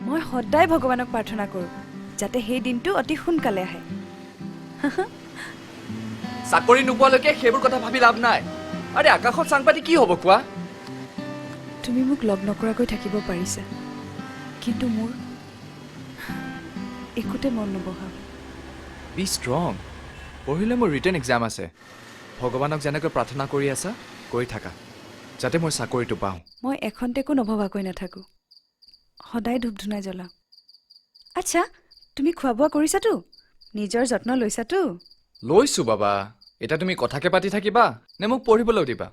মই সদায় ভগৱানক প্ৰাৰ্থনা কৰোঁ যাতে সেই দিনটো অতি সোনকালে আহে চাকৰি নোপোৱালৈকে সেইবোৰ কথা ভাবি লাভ নাই আৰে আকাশত চাং পাতি কি হ'ব কোৱা তুমি মোক লগ নকৰাকৈ থাকিব পাৰিছা কিন্তু মোৰ একোতে মন নবহা বি ষ্ট্ৰং পঢ়িলে মোৰ ৰিটেন এক্সাম আছে ভগৱানক যেনেকৈ প্ৰাৰ্থনা কৰি আছা কৰি থাকা যাতে মই চাকৰিটো পাওঁ মই এখন্তেকো নভবাকৈ নাথাকোঁ সদায় ধূপ ধূনা জ্বলাওঁ আচ্ছা তুমি খোৱা বোৱা কৰিছাতো নিজৰ যত্ন লৈছাতো লৈছো বাবা এতিয়া তুমি কথাকে পাতি থাকিবা নে মোক পঢ়িবলৈও দিবা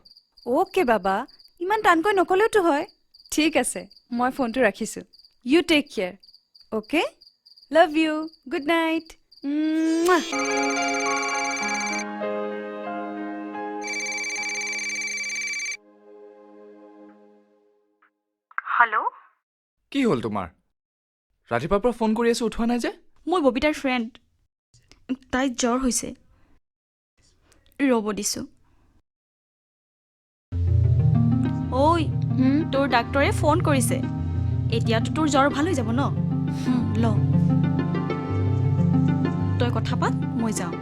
অ'কে বাবা ইমান টানকৈ নকলেওতো হয় ঠিক আছে মই ফোনটো ৰাখিছোঁ you take care okay love you good night hello' কি হ'ল তোমাৰ ৰাতিপুৱাৰ পৰা ফোন কৰি আছো উঠোৱা নাই যে মই ববিতাৰ ফ্ৰেণ্ড তাই জ্বৰ হৈছে ৰ'ব দিছোঁ ঐ তোৰ ডাক্তৰে ফোন কৰিছে এতিয়াতো তোৰ জ্বৰ ভাল হৈ যাব ন ল তই কথা পাত মই যাওঁ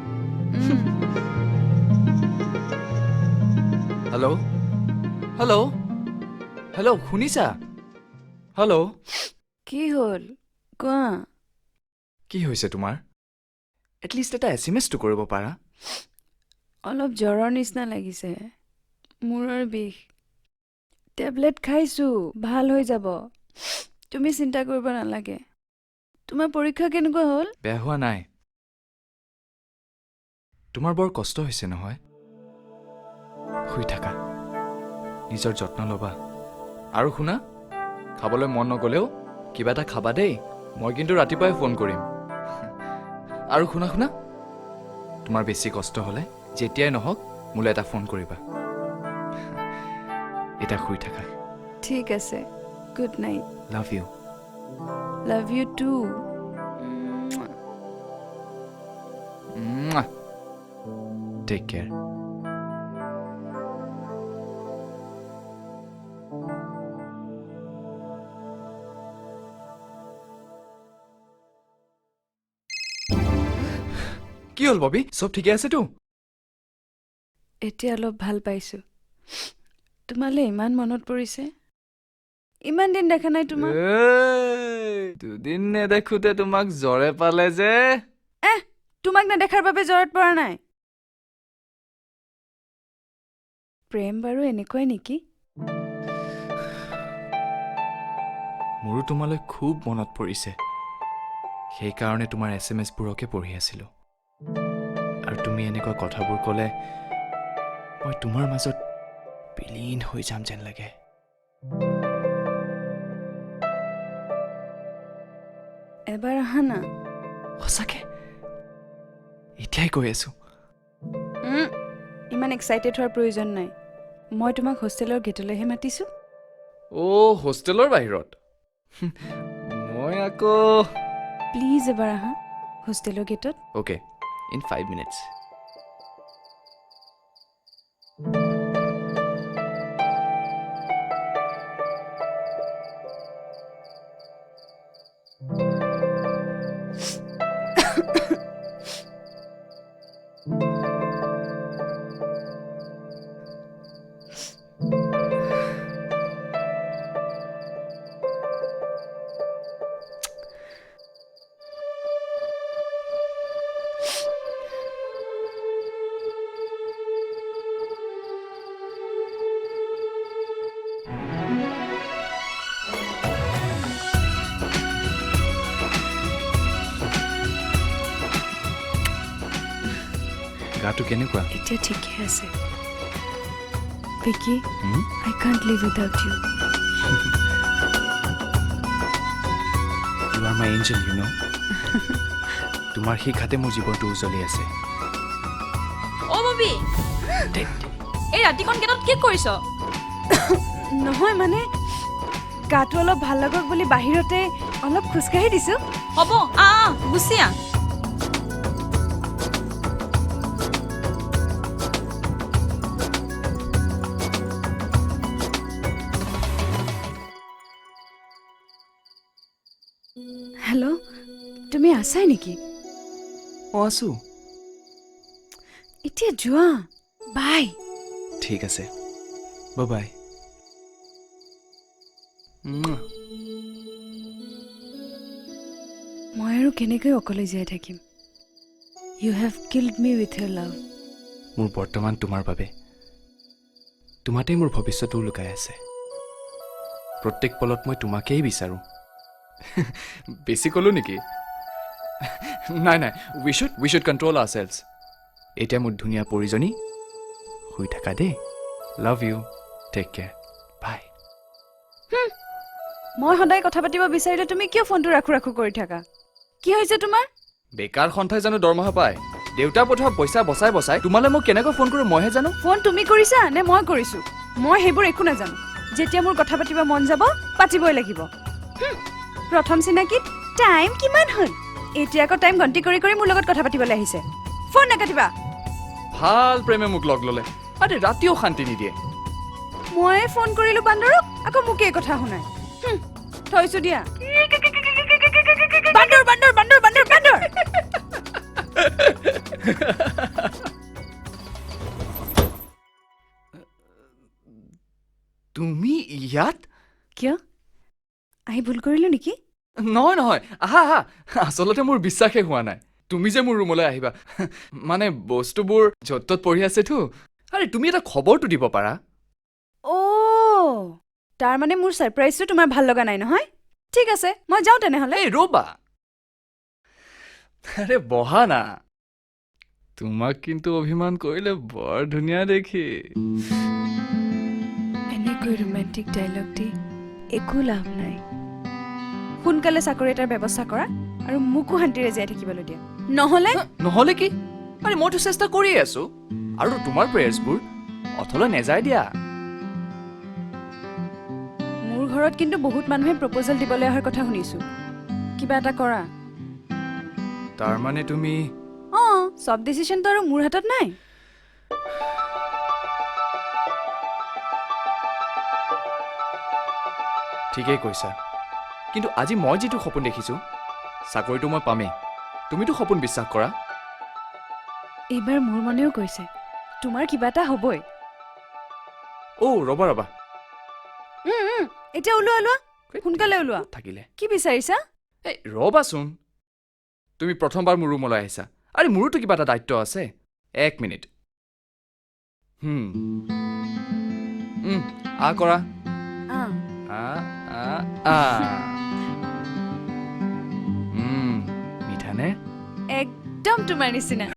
হেল্ল' হেল্ল' হেল্ল' শুনিছা হেল্ল' কি হ'ল কোৱা কি হৈছে তোমাৰ এটলিষ্ট এটা SMS টো কৰিব পাৰা অলপ জ্বৰৰ নিচিনা লাগিছে মূৰৰ বিষ টেবলেট খাইছোঁ ভাল হৈ যাব তুমি চিন্তা কৰিব নালাগে তোমাৰ পৰীক্ষা কেনেকুৱা হ'ল বেয়া হোৱা নাই তোমাৰ বৰ কষ্ট হৈছে নহয় শুই থাকা নিজৰ যত্ন ল'বা আৰু শুনা খাবলৈ মন নগ'লেও কিবা এটা খাবা দেই মই কিন্তু ৰাতিপুৱাই ফোন কৰিম আৰু শুনা শুনা তোমাৰ বেছি কষ্ট হ'লে যেতিয়াই নহওক মোলৈ এটা ফোন কৰিবা এতিয়া শুই থাকা ঠিক আছে good night love you love you to take care কি হ'ল ববি চব ঠিকে আছেতো এতিয়া অলপ ভাল পাইছোঁ তোমালৈ ইমান মনত পৰিছে ইমান দিন দেখা নাই তোমাক দুদিন নেদেখোতে তোমাক জ্বৰে পালে যে তোমাক নেদেখাৰ বাবে জ্বৰত পৰা নাই প্ৰেম বাৰু এনেকুৱাই নেকি মোৰো তোমালৈ খুব মনত পৰিছে সেইকাৰণে তোমাৰ SMS বোৰকে পঢ়ি আছিলোঁ আৰু তুমি এনেকুৱা কথাবোৰ ক'লে মই তোমাৰ মাজত বিলীন হৈ যাম যেন লাগে এবাৰ আহা না সঁচাকে এতিয়াই কৈ আছো ইমান এক্সাইটেড হোৱাৰ প্ৰয়োজন নাই মই তোমাক হোষ্টেলৰ গেটলৈহে মাতিছোঁ হোষ্টেলৰ বাহিৰত মই আকৌ প্লিজ এবাৰ আহা হোষ্টেলৰ গেটত অ'কে ইন 5 minutes গাটো কেনেকুৱা এতিয়া ঠিকে আছে Vicky I can't live without you you are my angel you know তোমাৰ শিক্ষাতে মোৰ জীৱনটো উজ্বলি আছে অ' ববি এই ৰাতিখন গেটত কি কৰিছ নহয় মানে গাটো অলপ ভাল লাগক বুলি বাহিৰতে অলপ খোজকাঢ়ি দিছোঁ হ'ব গুচি আহ হেল্ল' তুমি আছাই নেকি অঁ আছো এতিয়া যোৱা বাই ঠিক আছে বাই মই আৰু কেনেকৈ অকলে জীয়াই থাকিম you have killed me with your love মোৰ বৰ্তমান তোমাৰ বাবে তোমাতেই মোৰ ভৱিষ্যতো লুকাই আছে প্ৰত্যেক পলত মই তোমাকেই বিচাৰোঁ বেছি ক'লো নেকি নাই নাই we should control ourselves এতিয়া মোৰ ধুনীয়া পৰিজনী শুই থাকা দেই love you take care bye মই সদায় কথা পাতিব বিচাৰিলে তুমি কিয় ফোনটো ৰাখো ৰাখো কৰি থাকা কি হৈছে তোমাৰ বেকাৰ সন্থাই জানো দৰমহা পায় দেউতা পঠোৱা পইচা বচাই বচাই তোমালৈ মই কেনেকৈ ফোন কৰোঁ মইহে জানো ফোন তুমি কৰিছা নে মই কৰিছো মই সেইবোৰ একো নাজানো যেতিয়া মোৰ কথা পাতিব মন যাব পাতিবই লাগিব প্ৰথম চিনাকিত টাইম কিমান হ'ল এতিয়া আকৌ টাইম গন্তি কৰি কৰি মোৰ লগত কথা পাতিবলৈ আহিছে ফোন নাকাটিবা ভাল প্ৰেমে মোক লগ ল'লে আৰে ৰাতিও শান্তি নিদিয়ে মই ফোন কৰিলো বান্দৰক আকৌ মোকে এই কথা শুনাই থৈছো দিয়া বান্দৰ বান্দৰ বান্দৰ বান্দৰ বান্দৰ তুমি ইয়াত কিয় আহি ভুল কৰিলো নেকি নহয় নহয় আহা আহা আচলতে মোৰ বিশ্বাসেই হোৱা নাই তুমি যে মোৰ ৰুমলৈ আহিবা মানে বস্তুবোৰ য'ত ত'ত পৰি আছেতো আৰে তুমি এটা খবৰটো দিব পাৰা অ' তাৰমানে মোৰ ছাৰপ্ৰাইজটো তোমাৰ ভাল লগা নাই নহয় ঠিক আছে মই যাওঁ তেনেহ'লে এই ৰ'বা আৰে বহা না তোমাক কিন্তু অভিমান কৰিলে বৰ ধুনীয়া দেখি এনেকৈ ৰোমেণ্টিক ডাইলগ দি একো লাভ নাই সোনকালে চাকৰি এটাৰ ব্যৱস্থা কৰা আৰু মোকো শান্তিৰে জীয়াই থাকিবলৈ দিয়া নহ'লে নহ'লে কি আৰে মইতো চেষ্টা কৰিয়ে আছো আৰু তোমাৰ প্ৰেয়াৰ্ছবোৰ অথলে নেযায় দিয়া মোৰ ঘৰত কিন্তু বহুত মানুহে প্ৰপ'জেল দিবলৈ অহাৰ কথা শুনিছো কিবা এটা কৰা তাৰমানে তুমি অঁ চব ডিচিশ্যনটো আৰু মোৰ হাতত নাই ঠিকেই কৈছা কিন্তু আজি মই যিটো সপোন দেখিছোঁ চাকৰিটো মই পামেই তুমিতো সপোন বিশ্বাস কৰা এইবাৰ মোৰ মনেও কৈছে তোমাৰ কিবা এটা হ'বই ৰ'বা ৰ'বা এতিয়া ওলোৱা ওলোৱা সোনকালে ওলোৱা থাকিলে কি বিচাৰিছা এই ৰ'বাচোন তুমি প্ৰথমবাৰ মোৰ ৰুমলৈ আহিছা আৰে মোৰোতো কিবা এটা দায়িত্ব আছে 1 মিনিট কৰা মিঠানে একদম তোমাৰ নিচিনা